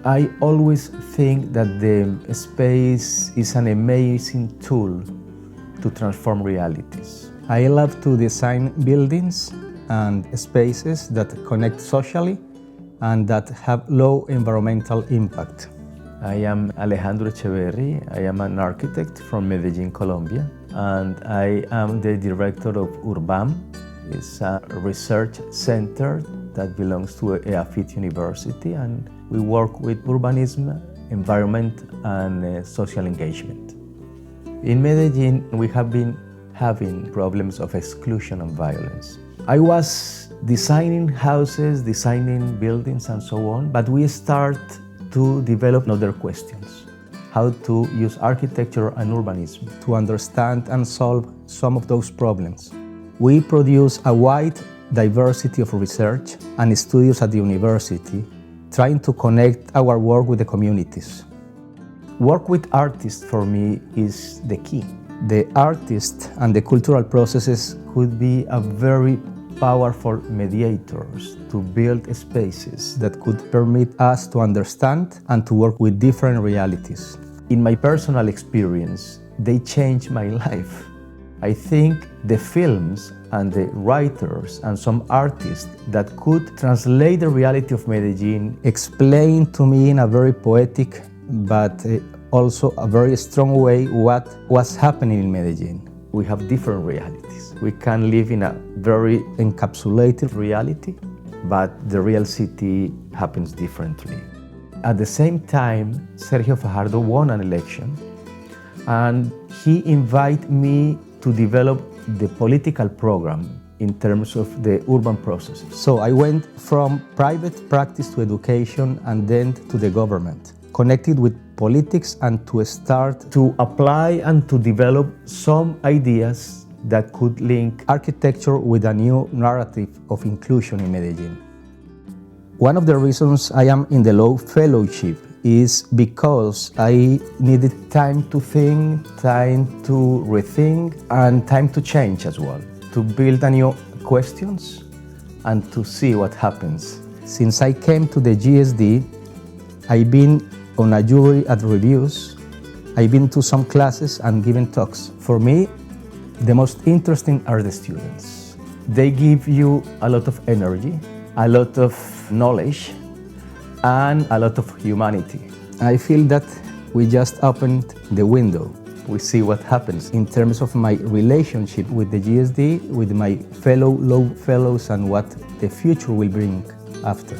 I always think that the space is an amazing tool to transform realities. I love to design buildings and spaces that connect socially and that have low environmental impact. I am Alejandro Echeverri. I am an architect from Medellin, Colombia, and I am the director of URBAM. It's a research center that belongs to EAFIT University, and we work with urbanism, environment, and social engagement. In Medellin, we have been having problems of exclusion and violence. I was designing houses, designing buildings, and so on, but we start to develop other questions. How to use architecture and urbanism to understand and solve some of those problems. We produce a wide diversity of research and studios at the university, trying to connect our work with the communities. Work with artists for me is the key. The artists and the cultural processes could be a very powerful mediators to build spaces that could permit us to understand and to work with different realities. In my personal experience, they changed my life. I think the films and the writers and some artists that could translate the reality of Medellin explain to me in a very poetic but also a very strong way what was happening in Medellin. We have different realities. We can live in a very encapsulated reality, but the real city happens differently. At the same time, Sergio Fajardo won an election, and he invited me to develop the political program in terms of the urban processes. So I went from private practice to education and then to the government, connected with politics, and to start to apply and to develop some ideas that could link architecture with a new narrative of inclusion in Medellin. One of the reasons I am in the Loeb Fellowship is because I needed time to think, time to rethink, and time to change as well, to build a new questions and to see what happens. Since I came to the GSD, I've been on a jury at reviews, I've been to some classes and given talks. For me, the most interesting are the students. They give you a lot of energy, a lot of knowledge, and a lot of humanity. I feel that we just opened the window. We see what happens in terms of my relationship with the GSD, with my fellow Loeb Fellows, and what the future will bring after.